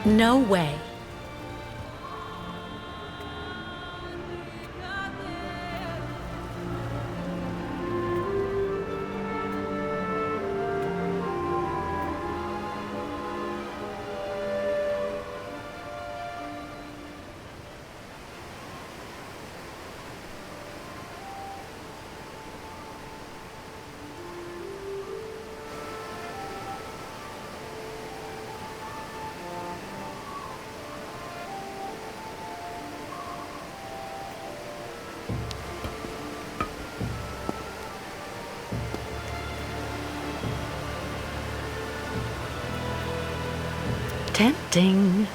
No way. Tempting.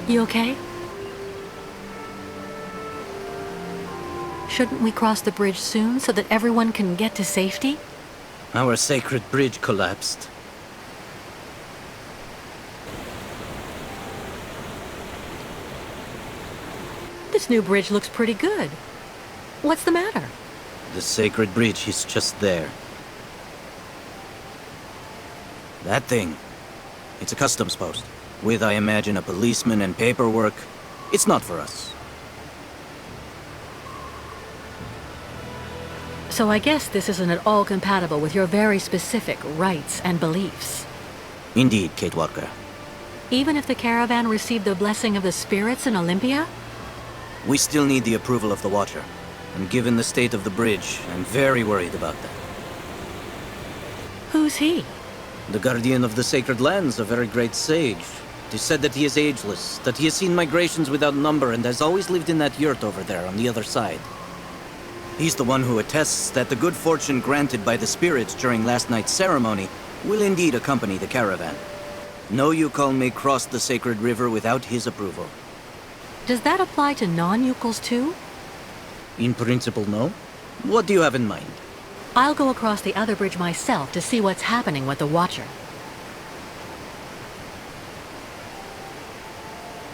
You okay? Shouldn't we cross the bridge soon so that everyone can get to safety? Our sacred bridge collapsed. This new bridge looks pretty good. What's the matter? The sacred bridge is just there. That thing. It's a customs post. With, I imagine, a policeman and paperwork. It's not for us. So I guess this isn't at all compatible with your very specific rights and beliefs. Indeed, Kate Walker. Even if the caravan received the blessing of the spirits in Olympia? We still need the approval of the Watcher. And given the state of the bridge, I'm very worried about that. Who's he? The guardian of the sacred lands, a very great sage. It is said that he is ageless, that he has seen migrations without number and has always lived in that yurt over there on the other side. He's the one who attests that the good fortune granted by the spirits during last night's ceremony will indeed accompany the caravan. No youkol may cross the sacred river without his approval. Does that apply to non-youkols too? In principle, no. What do you have in mind? I'll go across the other bridge myself to see what's happening with the Watcher.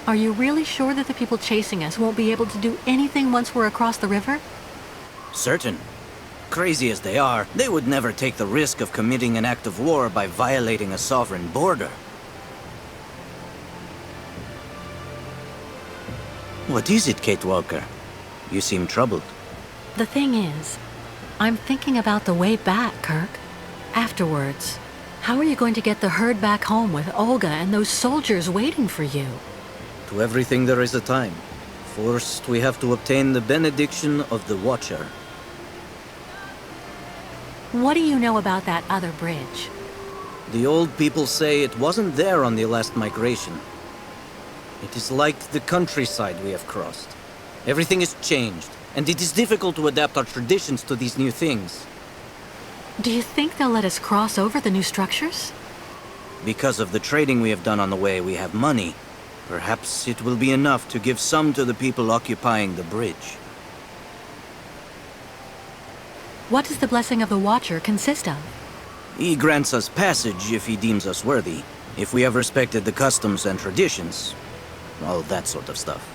Are you really sure that the people chasing us won't be able to do anything once we're across the river? Certain. Crazy as they are, they would never take the risk of committing an act of war by violating a sovereign border. What is it, Kate Walker? You seem troubled. The thing is, I'm thinking about the way back, Kirk. Afterwards. How are you going to get the herd back home with Olga and those soldiers waiting for you? To everything there is a time. First, we have to obtain the benediction of the Watcher. What do you know about that other bridge? The old people say it wasn't there on the last migration. It is like the countryside we have crossed. Everything is changed, and it is difficult to adapt our traditions to these new things. Do you think they'll let us cross over the new structures? Because of the trading we have done on the way, we have money. Perhaps it will be enough to give some to the people occupying the bridge. What does the blessing of the Watcher consist of? He grants us passage if he deems us worthy. If we have respected the customs and traditions, all that sort of stuff.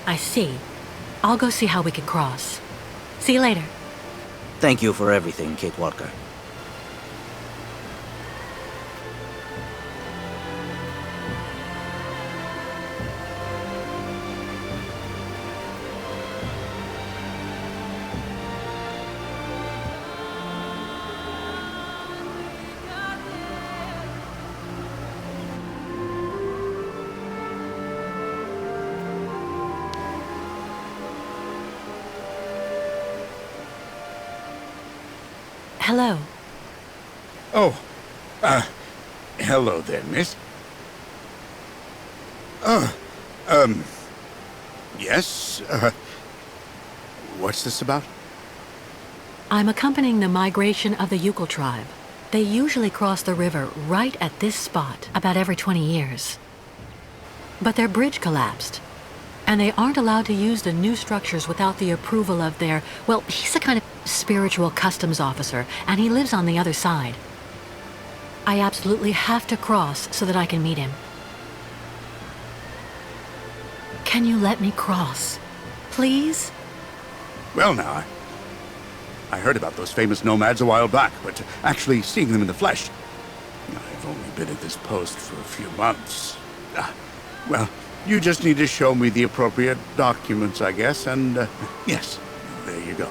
I see. I'll go see how we can cross. See you later. Thank you for everything, Kate Walker. Hello. Oh, hello there, miss. Yes, what's this about? I'm accompanying the migration of the youkol tribe. They usually cross the river right at this spot about every 20 years. But their bridge collapsed, and they aren't allowed to use the new structures without the approval of their, well, he's a kind of spiritual customs officer, and he lives on the other side. I absolutely have to cross so that I can meet him. Can you let me cross? Please? Well, now, I heard about those famous nomads a while back, but actually seeing them in the flesh, I've only been at this post for a few months. Well, you just need to show me the appropriate documents, I guess, and yes, there you go.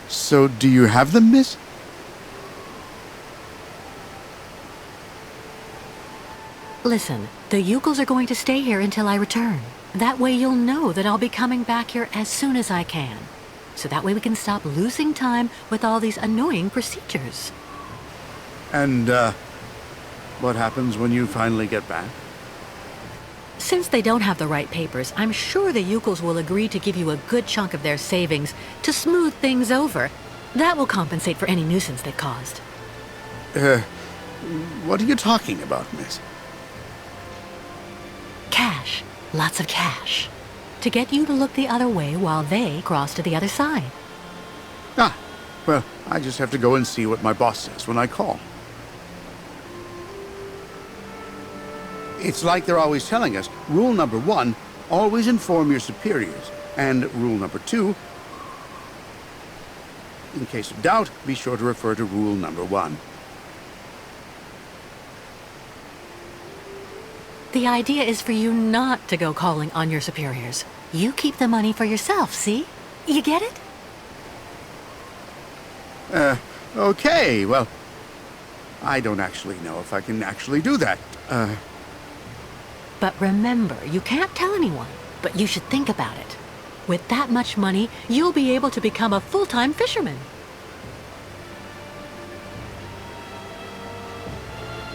So do you have them, miss? Listen, the youkols are going to stay here until I return. That way you'll know that I'll be coming back here as soon as I can. So that way we can stop losing time with all these annoying procedures. And, what happens when you finally get back? Since they don't have the right papers, I'm sure the youkols will agree to give you a good chunk of their savings to smooth things over. That will compensate for any nuisance they've caused. What are you talking about, miss? Cash. Lots of cash. To get you to look the other way while they cross to the other side. Ah, well, I just have to go and see what my boss says when I call. It's like they're always telling us, rule number 1, always inform your superiors. And rule number 2, in case of doubt, be sure to refer to rule number 1. The idea is for you not to go calling on your superiors. You keep the money for yourself, see? You get it? Okay, well, I don't actually know if I can actually do that. But remember, you can't tell anyone, but you should think about it. With that much money, you'll be able to become a full-time fisherman.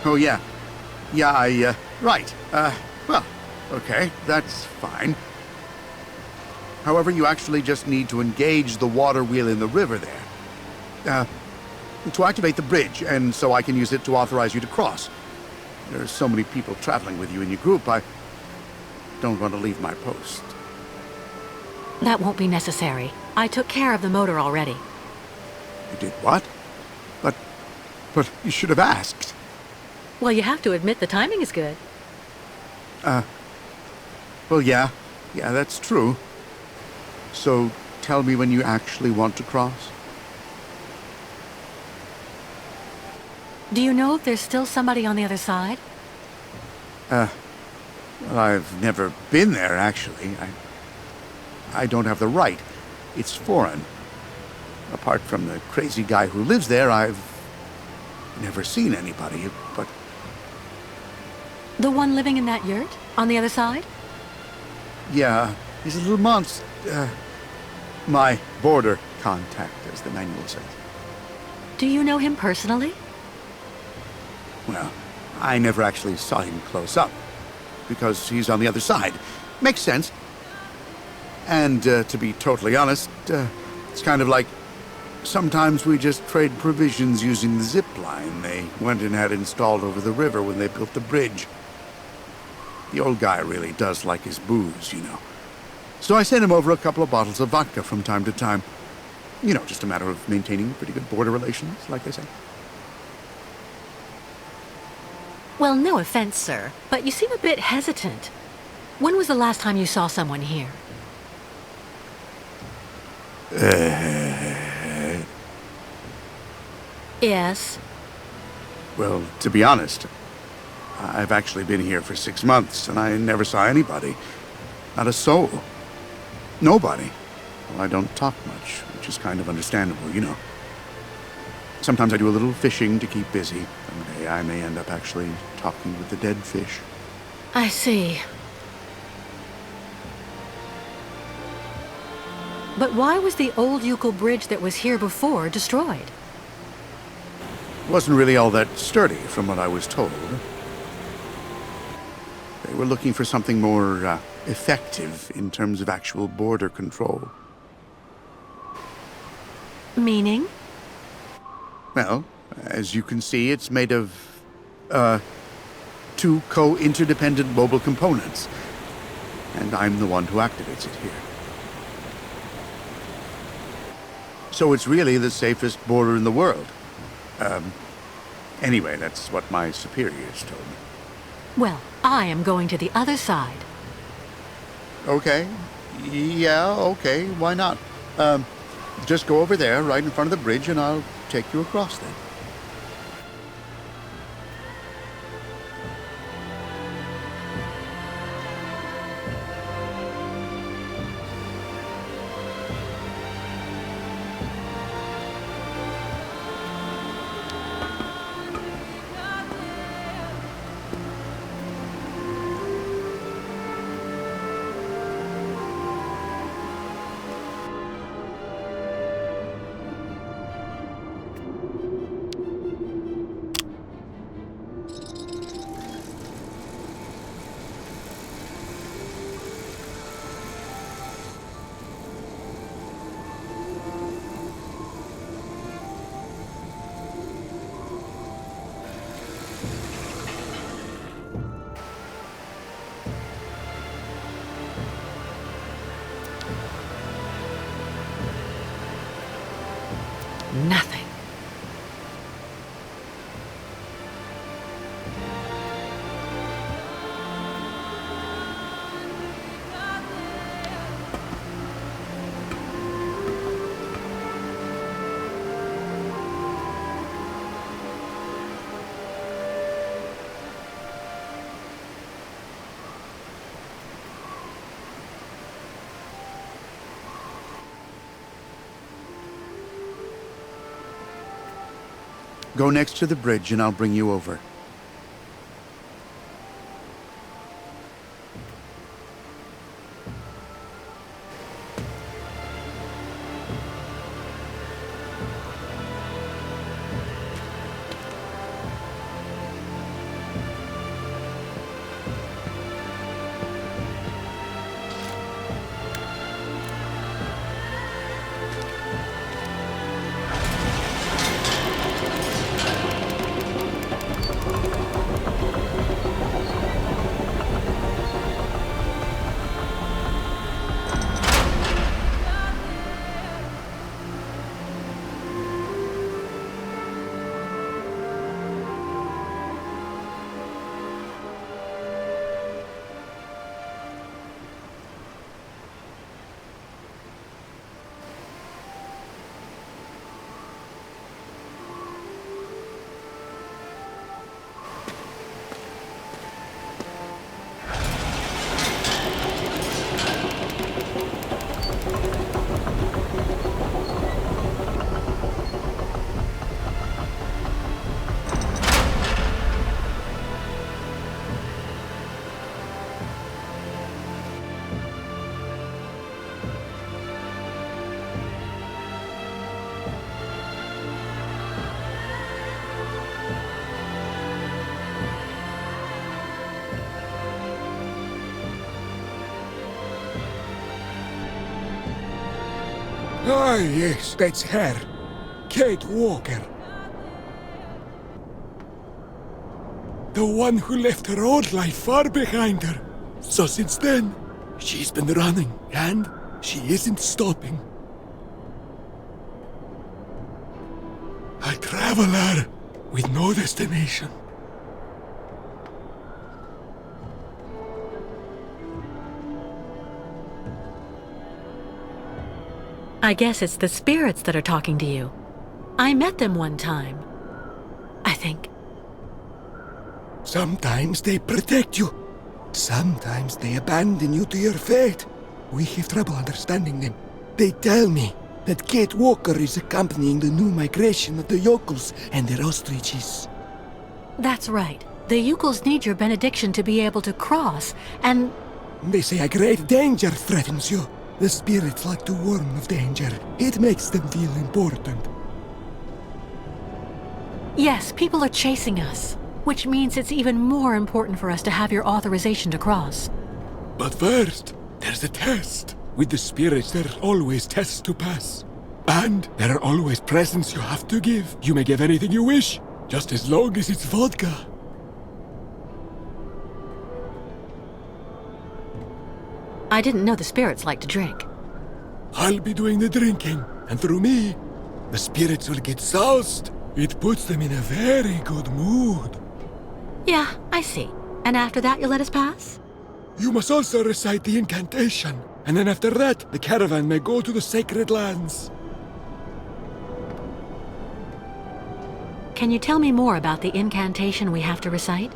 Oh, yeah. Yeah, right. Well, okay, that's fine. However, you actually just need to engage the water wheel in the river there. To activate the bridge, and so I can use it to authorize you to cross. There are so many people traveling with you in your group, I don't want to leave my post. That won't be necessary. I took care of the motor already. You did what? But you should have asked. Well, you have to admit the timing is good. Well, yeah, that's true. So, tell me when you actually want to cross. Do you know if there's still somebody on the other side? Well, I've never been there, actually. I don't have the right. It's foreign. Apart from the crazy guy who lives there, I've never seen anybody, but... The one living in that yurt? On the other side? Yeah, he's a little monster. My border contact, as the manual says. Do you know him personally? Well, I never actually saw him close up, because he's on the other side. Makes sense. And, to be totally honest, it's kind of like, sometimes we just trade provisions using the zip line they went and had installed over the river when they built the bridge. The old guy really does like his booze, you know. So I sent him over a couple of bottles of vodka from time to time. You know, just a matter of maintaining pretty good border relations, like they say. Well, no offense, sir, but you seem a bit hesitant. When was the last time you saw someone here? Yes? Well, to be honest, I've actually been here for 6 months, and I never saw anybody. Not a soul. Nobody. Well, I don't talk much, which is kind of understandable, you know. Sometimes I do a little fishing to keep busy. Someday I may end up actually talking with the dead fish. I see. But why was the old youkol bridge that was here before destroyed? It wasn't really all that sturdy, from what I was told. They were looking for something more effective in terms of actual border control. Meaning? Well, as you can see, it's made of, 2 co-interdependent mobile components. And I'm the one who activates it here. So it's really the safest border in the world. Anyway, that's what my superiors told me. Well, I am going to the other side. Okay. Yeah, okay, why not? Just go over there, right in front of the bridge, and I'll take you across then. Nothing. Go next to the bridge and I'll bring you over. Ah, yes, that's her. Kate Walker. The one who left her old life far behind her. So since then, she's been running, and she isn't stopping. A traveler with no destination. I guess it's the spirits that are talking to you. I met them one time. I think. Sometimes they protect you. Sometimes they abandon you to your fate. We have trouble understanding them. They tell me that Kate Walker is accompanying the new migration of the yokels and their ostriches. That's right. The youkels need your benediction to be able to cross, and... They say a great danger threatens you. The spirits like to warn of danger. It makes them feel important. Yes, people are chasing us, which means it's even more important for us to have your authorization to cross. But first, there's a test. With the spirits, there are always tests to pass. And there are always presents you have to give. You may give anything you wish, just as long as it's vodka. I didn't know the spirits like to drink. I'll be doing the drinking, and through me, the spirits will get soused. It puts them in a very good mood. Yeah, I see. And after that, you'll let us pass? You must also recite the incantation, and then after that, the caravan may go to the sacred lands. Can you tell me more about the incantation we have to recite?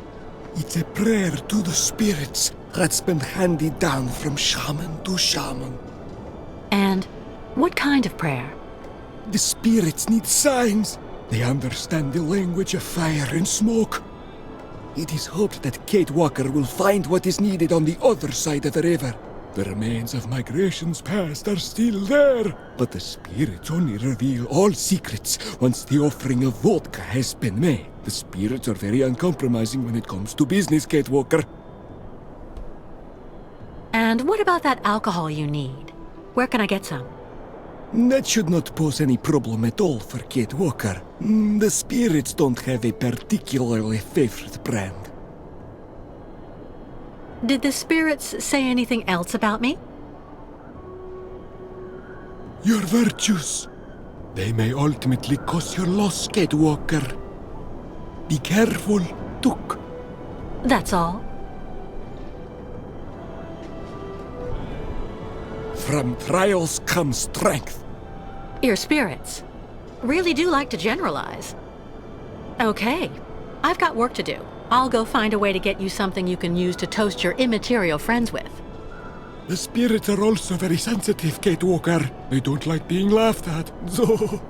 It's a prayer to the spirits that's been handed down from shaman to shaman. And what kind of prayer? The spirits need signs. They understand the language of fire and smoke. It is hoped that Kate Walker will find what is needed on the other side of the river. The remains of migrations past are still there, but the spirits only reveal all secrets once the offering of vodka has been made. The spirits are very uncompromising when it comes to business, Kate Walker. And what about that alcohol you need? Where can I get some? That should not pose any problem at all for Kate Walker. The spirits don't have a particularly favorite brand. Did the spirits say anything else about me? Your virtues. They may ultimately cause your loss, Kate Walker. Be careful, Duke. That's all. From trials comes strength. Your spirits really do like to generalize. Okay, I've got work to do. I'll go find a way to get you something you can use to toast your immaterial friends with. The spirits are also very sensitive, Kate Walker. They don't like being laughed at, so...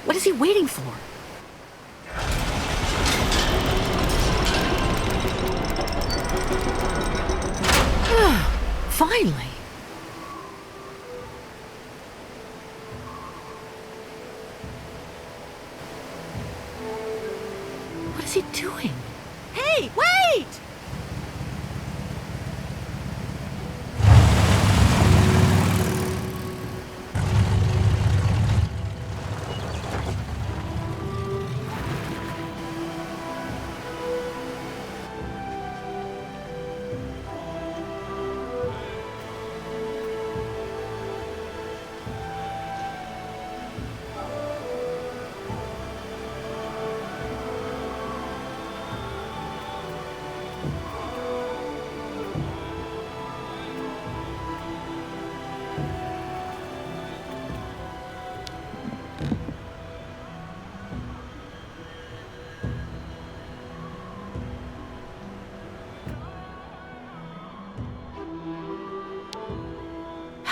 What is he waiting for? Finally. What is he doing? Hey, wait!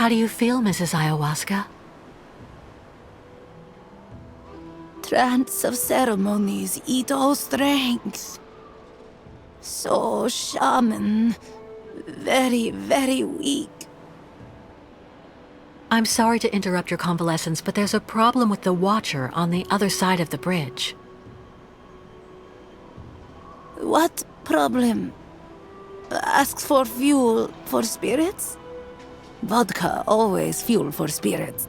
How do you feel, Mrs. Ayahuasca? Trance of ceremonies eat all strength. So, shaman, very, very weak. I'm sorry to interrupt your convalescence, but there's a problem with the Watcher on the other side of the bridge. What problem? Asks for fuel for spirits? Vodka always fuel for spirits.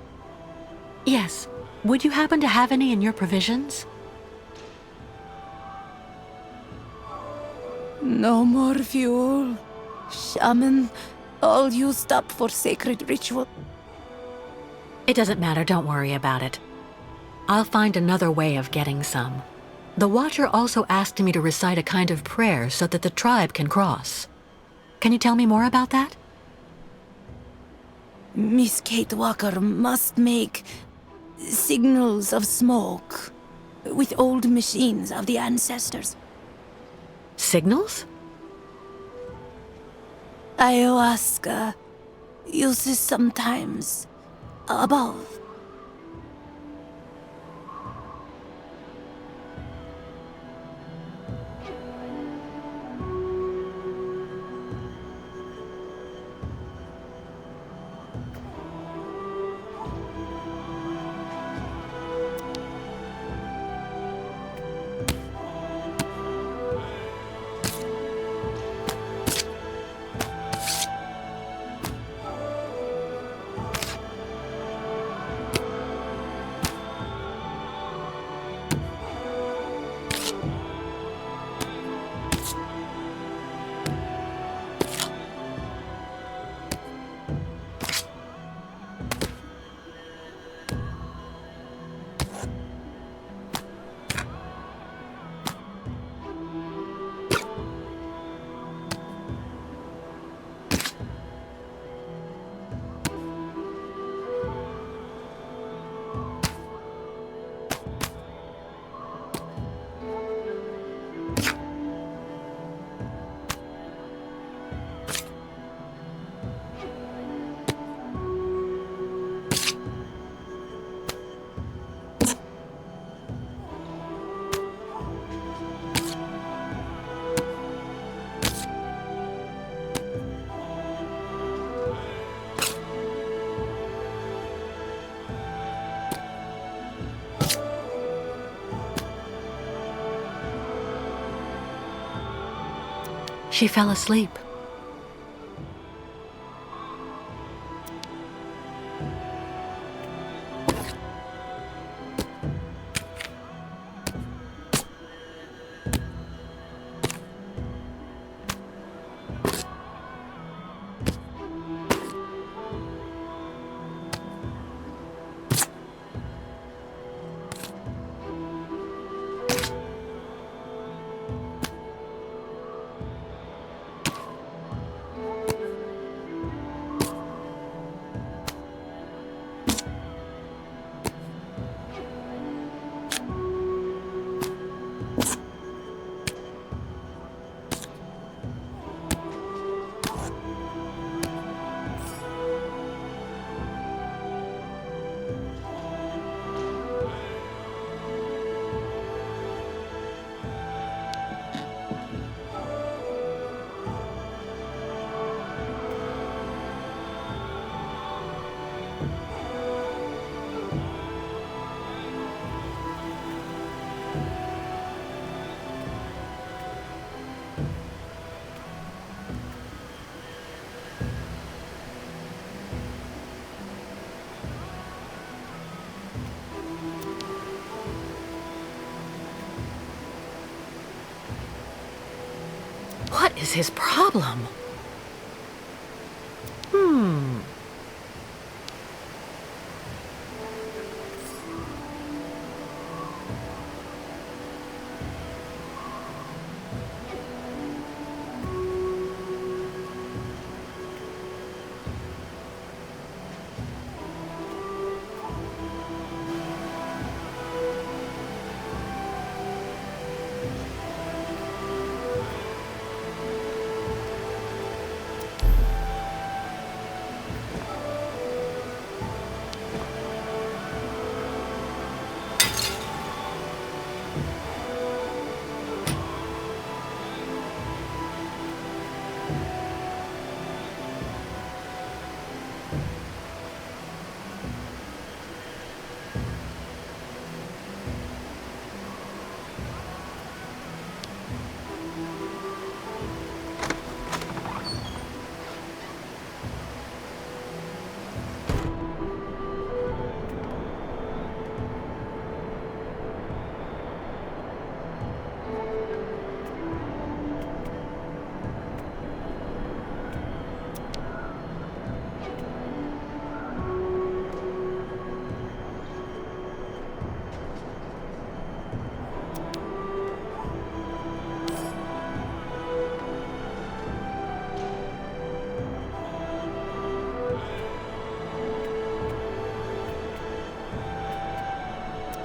Yes. Would you happen to have any in your provisions? No more fuel. Shaman, all used up for sacred ritual. It doesn't matter, don't worry about it. I'll find another way of getting some. The Watcher also asked me to recite a kind of prayer so that the tribe can cross. Can you tell me more about that? Miss Kate Walker must make signals of smoke with old machines of the ancestors. Signals? Ayahuasca uses sometimes above. She fell asleep. What is his problem?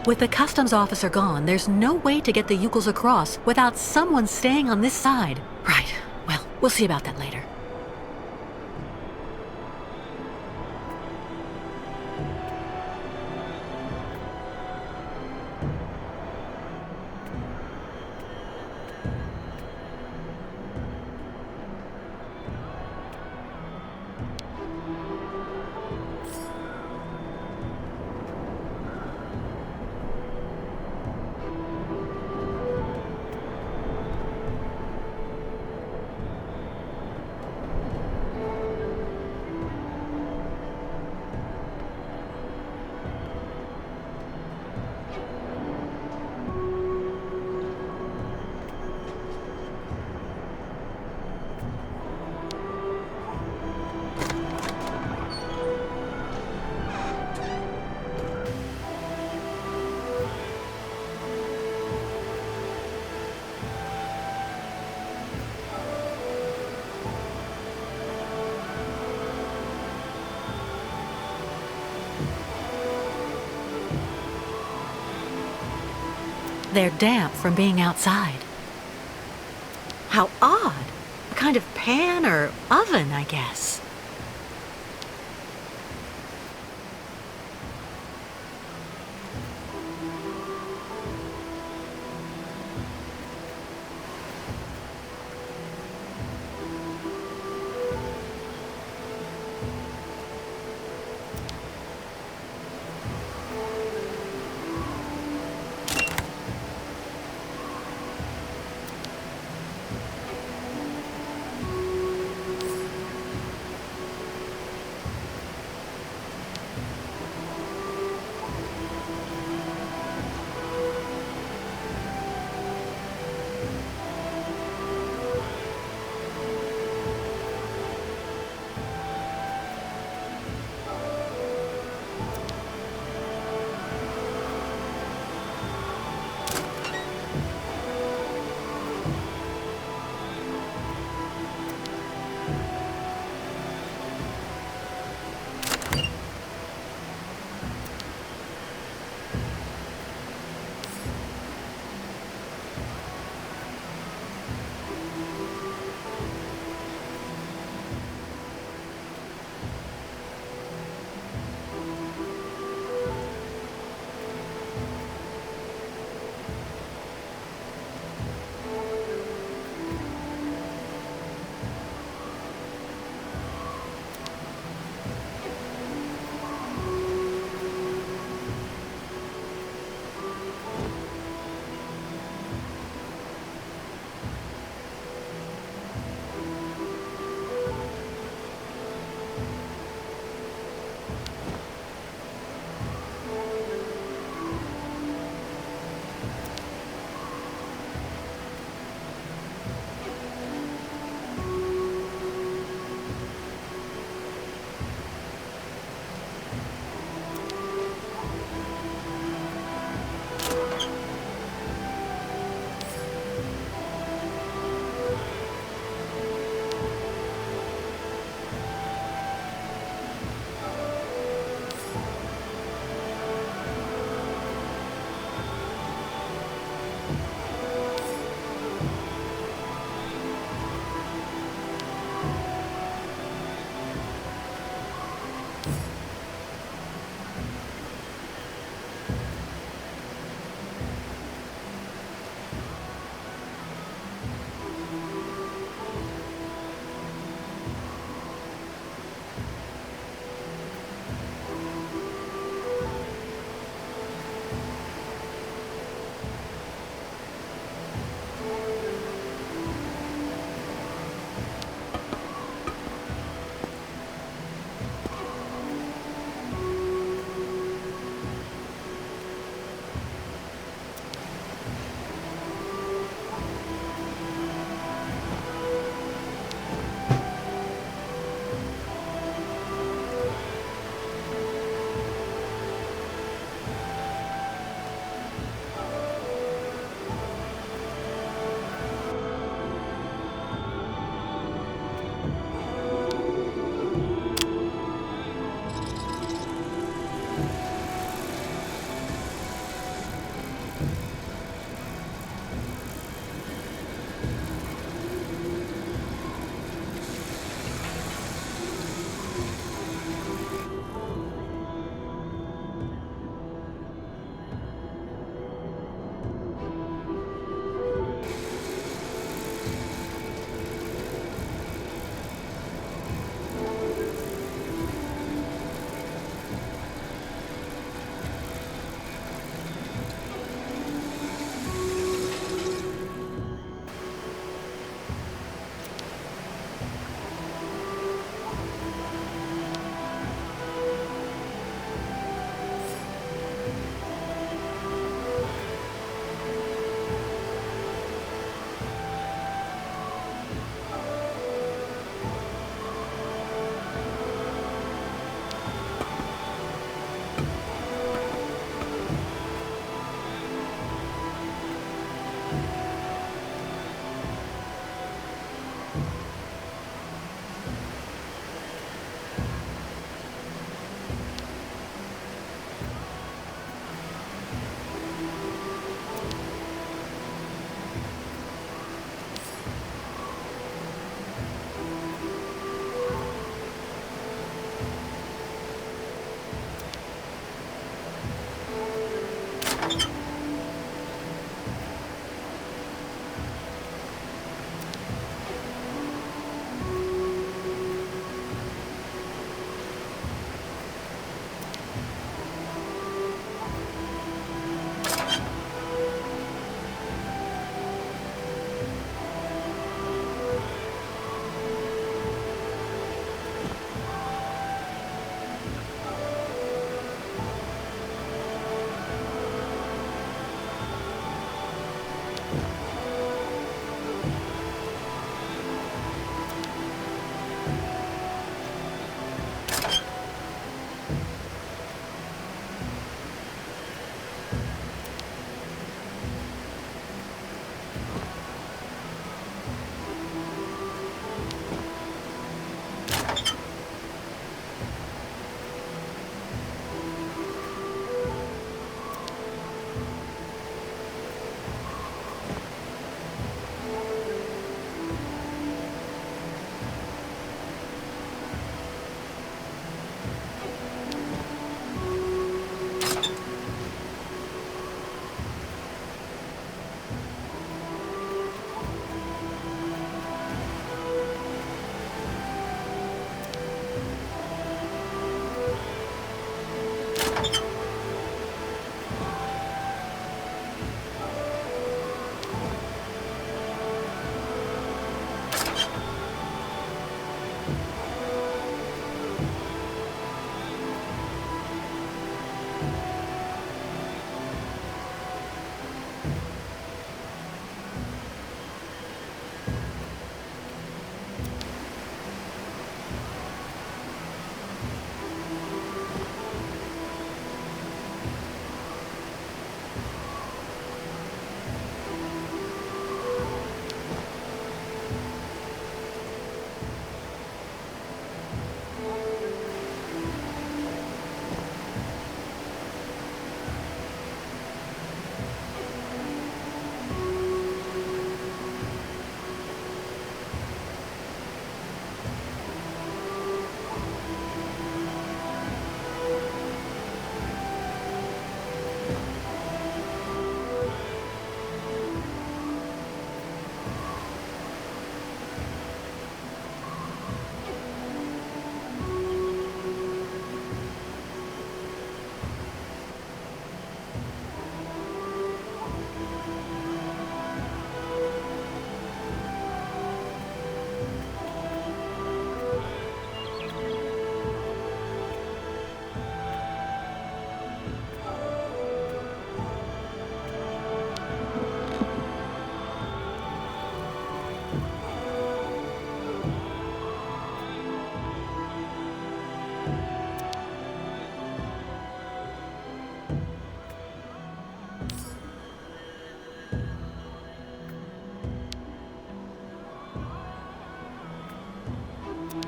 With the customs officer gone, there's no way to get the youkols across without someone staying on this side. Right. Well, we'll see about that later. They're damp from being outside. How odd. A kind of pan or oven, I guess.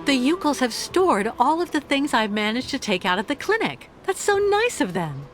The youkols have stored all of the things I've managed to take out of the clinic. That's so nice of them.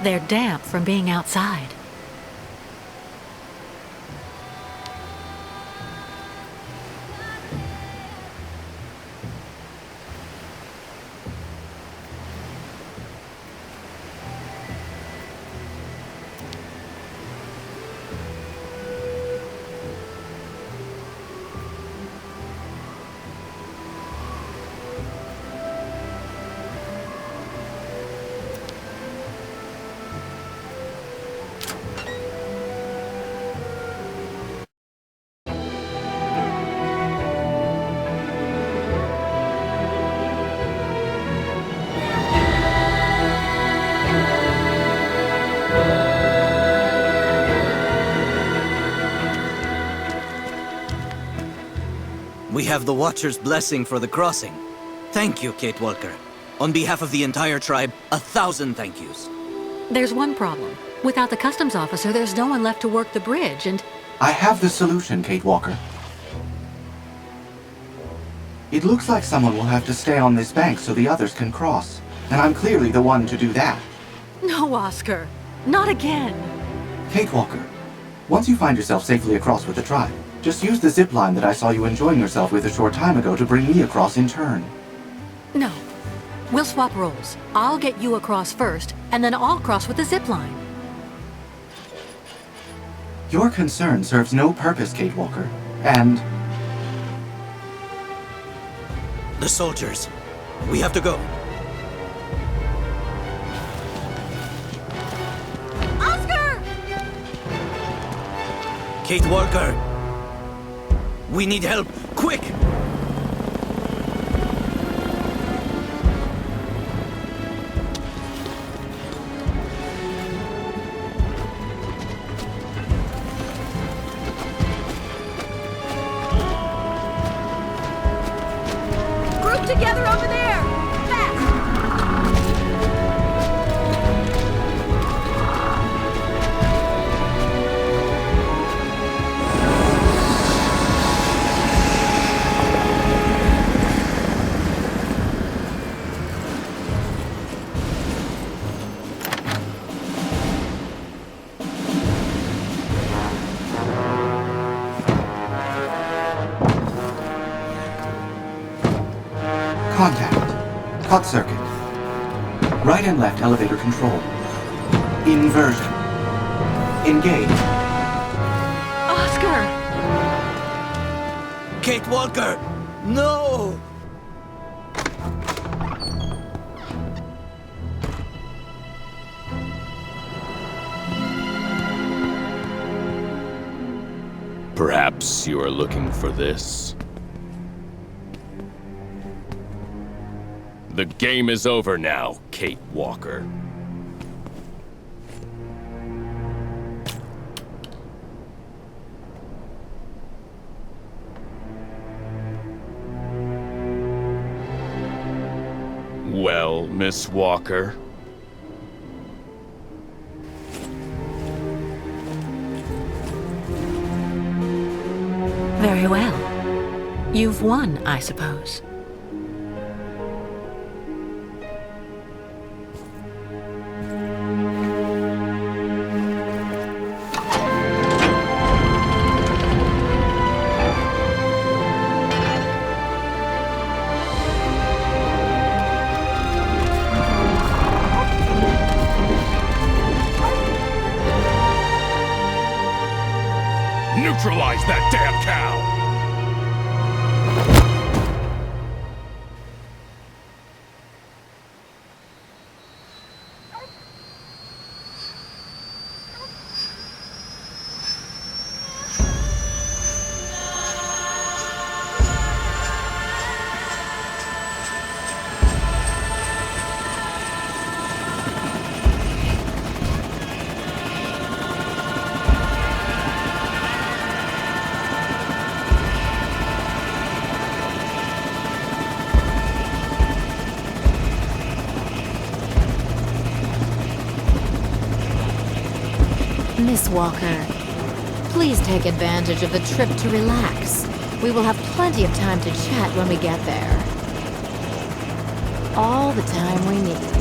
They're damp from being outside. We have the Watcher's blessing for the crossing. Thank you, Kate Walker. On behalf of the entire tribe, 1,000 thank yous. There's one problem. Without the customs officer, there's no one left to work the bridge, and... I have the solution, Kate Walker. It looks like someone will have to stay on this bank so the others can cross. And I'm clearly the one to do that. No, Oscar. Not again. Kate Walker, once you find yourself safely across with the tribe, just use the zip line that I saw you enjoying yourself with a short time ago to bring me across in turn. No. We'll swap roles. I'll get you across first, and then I'll cross with the zip line. Your concern serves no purpose, Kate Walker. And... The soldiers. We have to go. Oscar! Kate Walker! We need help! Quick! Group together over there! Fast! Contact. Cut circuit. Right and left elevator control. Inversion. Engage. Oscar! Kate Walker! No! Perhaps you are looking for this. The game is over now, Kate Walker. Well, Miss Walker? Very well. You've won, I suppose. Neutralize that damn cow! Miss Walker, please take advantage of the trip to relax. We will have plenty of time to chat when we get there. All the time we need.